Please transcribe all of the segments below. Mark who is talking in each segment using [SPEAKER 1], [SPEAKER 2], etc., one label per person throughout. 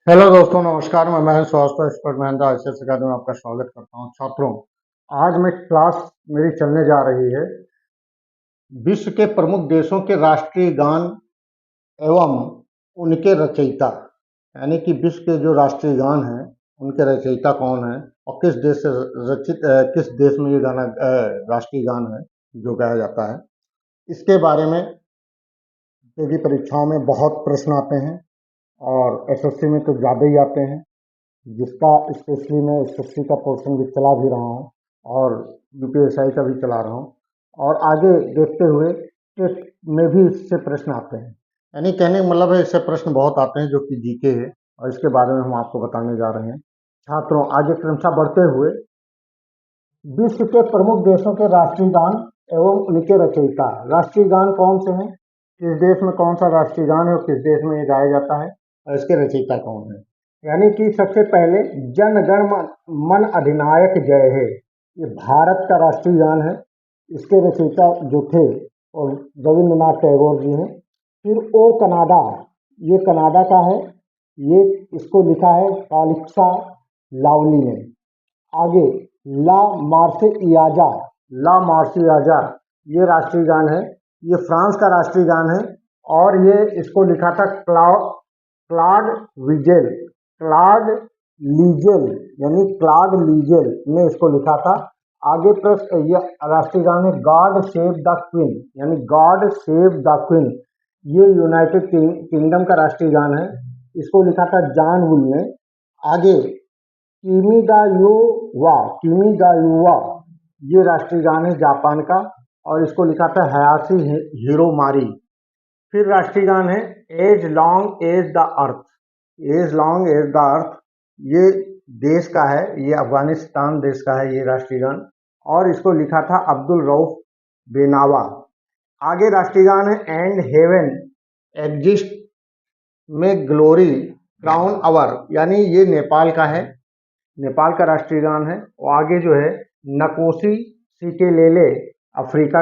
[SPEAKER 1] Hello दोस्तों, नमस्कार। मैं Mahesh Shrivastava, expert Mahendra ICS academy में आपका स्वागत करता हूं। छात्रों, आज मैं क्लास मेरी चलने जा रही है विश्व के प्रमुख देशों के राष्ट्रीय गान एवं उनके रचयिता, यानी कि विश्व के जो राष्ट्रीय गान हैं उनके रचयिता कौन है और किस देश से किस देश में ये गाना राष्ट्रीय गान है जो गाया जाता है, इसके बारे में क्योंकि परीक्षाओं में बहुत प्रश्न आते हैं और एसएससी में तो ज़्यादा ही आते हैं, जिसका स्पेशली मैं एसएससी का पोर्शन भी चला भी रहा हूँ और यूपीएसआई का भी चला रहा हूँ और आगे देखते हुए टेस्ट में भी इससे प्रश्न आते हैं। यानी कहने का मतलब है इससे प्रश्न बहुत आते हैं जो कि जीके है और इसके बारे में हम आपको बताने जा रहे हैं। छात्रों, आगे क्रमशः बढ़ते हुए विश्व के प्रमुख देशों के राष्ट्रीय गान एवं उनके रचयिता। राष्ट्रीय गान कौन से हैं, किस देश में कौन सा राष्ट्रीय गान है और किस देश में ये गाया जाता है और इसके रचयिता कौन है। यानी कि सबसे पहले जन गण मन अधिनायक जय है, ये भारत का राष्ट्रीय गान है। इसके रचयिता जो थे और रविंद्रनाथ टैगोर जी हैं। फिर ओ कनाडा, ये कनाडा का है, ये इसको लिखा है कालिक्सा लावली ने। आगे ला मार्सियाजा, ला मार्सियाजा ये राष्ट्रीय गान है, ये फ्रांस का राष्ट्रीय गान है और ये इसको लिखा था क्लाड विजेल, क्लाड लीजेल, यानी क्लाड लीजेल ने इसको लिखा था। आगे प्रश्न, ये राष्ट्रीय गान है गॉड सेव द क्वीन, यानी गॉड सेव द क्वीन, ये यूनाइटेड किंगडम का राष्ट्रीय गान है, इसको लिखा था जॉन वुल ने। आगे किमी गा युवा ये राष्ट्रीय गान है जापान का और इसको लिखा था हयाशी हिरोमारी। फिर राष्ट्रीय गान है as long as the earth, as long as the earth, ये देश का है, ये अफगानिस्तान देश का है ये राष्ट्रीय गान और इसको लिखा था अब्दुल रऊफ बेनावा। आगे राष्ट्रीय गान है एंड हेवन एग्जिस्ट में ग्लोरी क्राउन अवर, यानी ये नेपाल का है, नेपाल का राष्ट्रीय गान है। और आगे जो है नकोसी सिकेलेले अफ्रीका,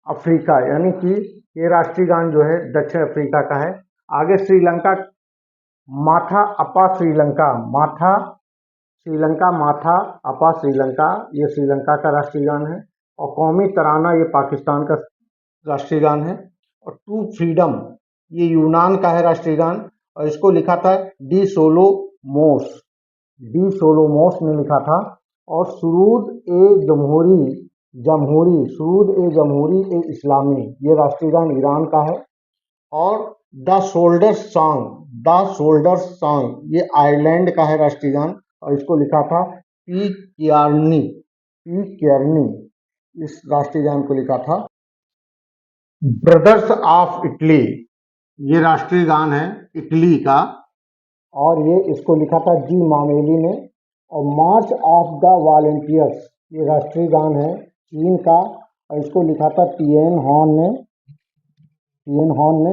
[SPEAKER 1] अफ्रीका यानी कि ये राष्ट्रीय गान जो है दक्षिण अफ्रीका का है। आगे श्रीलंका माथा अपा श्रीलंका, माथा श्रीलंका, माथा अपा श्रीलंका, ये श्रीलंका का राष्ट्रीय गान है। और कौमी तराना ये पाकिस्तान का राष्ट्रीय गान है। और टू फ्रीडम ये यूनान का है राष्ट्रीय गान और इसको लिखा था डी सोलोमोस, डी सोलोमोस ने लिखा था। और सुरूद ए जमहूरी, जमहूरी सुरूद ए जमहूरी ए इस्लामी, ये राष्ट्रीय गान ईरान का है। और the shoulders song, the shoulders song ये आयरलैंड का है राष्ट्रीय गान और इसको लिखा था पी कियार्नी, पी कियार्नी इस राष्ट्रीय गान को लिखा था। ब्रदर्स ऑफ इटली ये राष्ट्रीय गान है इटली का और ये इसको लिखा था जी मामेली ने। और मार्च ऑफ द वॉलेंटियर्स ये राष्ट्रीय गान है चीन का और इसको लिखा था टिएन हॉर्न ने, टिएन हॉर्न ने।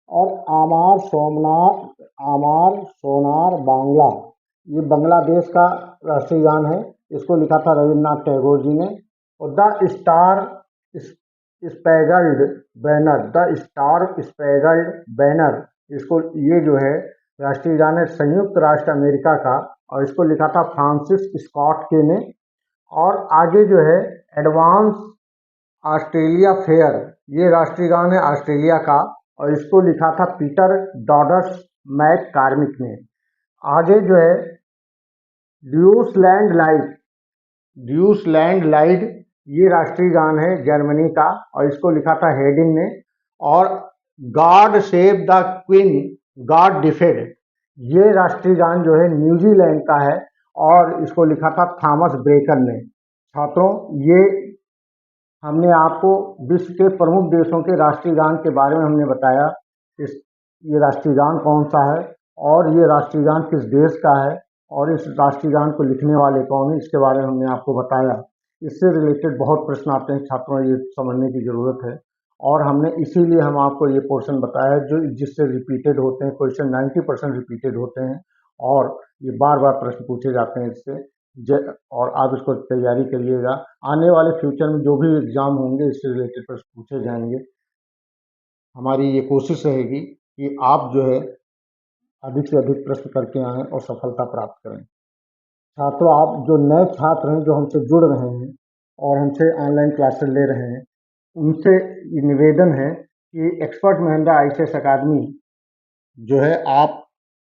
[SPEAKER 1] और आमार सोमनाथ, आमार सोनार बांग्ला ये बांग्लादेश का राष्ट्रीय गान है, इसको लिखा था रविंद्रनाथ टैगोर जी ने। और the star spangled banner, the star spangled banner, इसको ये जो है राष्ट्रीय गान है संयुक्त राष्ट्र अमेरिका का और इसको लिखा था फ्रांसिस स्कॉट के ने। और आगे जो है एडवांस ऑस्ट्रेलिया फेयर ये राष्ट्रीय गान है ऑस्ट्रेलिया का और इसको लिखा था पीटर डॉडस मैक कार्मिक ने। आगे जो है ड्यूसलैंड लाइट, ड्यूसलैंड लाइट ये राष्ट्रीय गान है जर्मनी का और इसको लिखा था हेडिंग ने। और God save the queen God defend ये राष्ट्रीय गान जो है न्यूजीलैंड का है और इसको लिखा था थॉमस ब्रेकर ने। छात्रों, ये हमने आपको विश्व के प्रमुख देशों के राष्ट्रीय गान के बारे में हमने बताया, इस ये राष्ट्रीय गान कौन सा है और ये राष्ट्रीय गान किस देश का है और इस राष्ट्रीय गान को लिखने वाले कौन है, इसके बारे में हमने आपको बताया। इससे रिलेटेड बहुत प्रश्न आते हैं छात्रों, ये समझने की ज़रूरत है और हमने इसीलिए हम आपको ये पोर्शन बताया जो जिससे रिपीटेड होते हैं, क्वेश्चन 90% रिपीटेड होते हैं और ये बार बार प्रश्न पूछे जाते हैं इससे। और आप इसको तैयारी करिएगा, आने वाले फ्यूचर में जो भी एग्ज़ाम होंगे इससे रिलेटेड प्रश्न पूछे जाएंगे। हमारी ये कोशिश रहेगी कि आप जो है अधिक से अधिक प्रश्न करके आएँ और सफलता प्राप्त करें। छात्रों, आप जो नए छात्र हैं, जो हमसे जुड़ रहे हैं और हमसे ऑनलाइन क्लासेस ले रहे हैं, उनसे ये निवेदन है कि एक्सपर्ट महिंद्रा आईसीएस अकादमी जो है, आप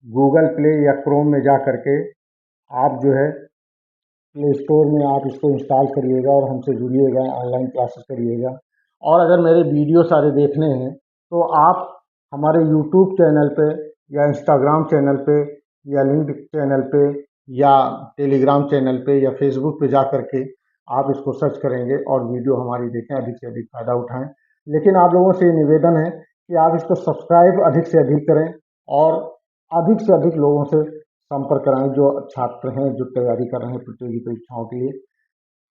[SPEAKER 1] गूगल प्ले या क्रोम में जा करके आप जो है प्ले स्टोर में आप इसको इंस्टॉल करिएगा और हमसे जुड़िएगा, ऑनलाइन क्लासेस करिएगा। और अगर मेरे वीडियो सारे देखने हैं तो आप हमारे यूट्यूब चैनल पे या इंस्टाग्राम चैनल पे या लिंक्ड चैनल पे या टेलीग्राम चैनल पे या फेसबुक पे जा करके आप इसको सर्च करेंगे और वीडियो हमारी देखें, अधिक से अधिक फ़ायदा उठाएँ। लेकिन आप लोगों से ये निवेदन है कि आप इसको सब्सक्राइब अधिक से अधिक करें और अधिक से अधिक लोगों से संपर्क कराएँ, जो छात्र हैं, जो तैयारी कर रहे हैं प्रतियोगी परीक्षाओं के लिए।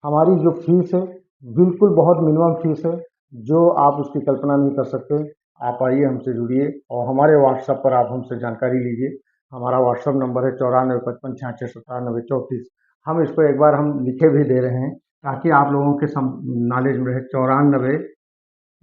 [SPEAKER 1] हमारी जो फीस है, बिल्कुल बहुत मिनिमम फीस है, जो आप उसकी कल्पना नहीं कर सकते। आप आइए, हमसे जुड़िए और हमारे व्हाट्सएप पर आप हमसे जानकारी लीजिए। हमारा व्हाट्सएप नंबर है 9455669734। हम इसको एक बार हम लिखे भी दे रहे हैं ताकि आप लोगों के नॉलेज में रहे।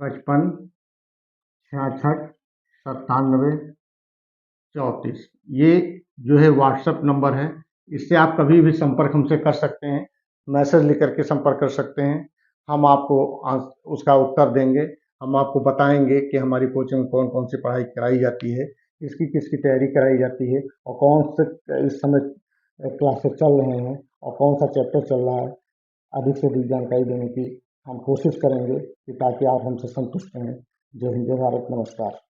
[SPEAKER 1] 9455669734। ये जो है व्हाट्सएप नंबर है, इससे आप कभी भी संपर्क हमसे कर सकते हैं, मैसेज लिख कर के संपर्क कर सकते हैं। हम आपको उसका उत्तर देंगे। हम आपको बताएँगे कि हमारी कोचिंग में कौन-कौन सी पढ़ाई कराई जाती है, किसकी तैयारी कराई जाती है और कौन से इस समय क्लासेस चल रहे हैं और कौन-सा चैप्टर चल रहा है। अधिक से अधिक जानकारी देने की हम कोशिश करेंगे कि ताकि आप हमसे संतुष्ट रहें। जय हिंद, जय भारत, नमस्कार।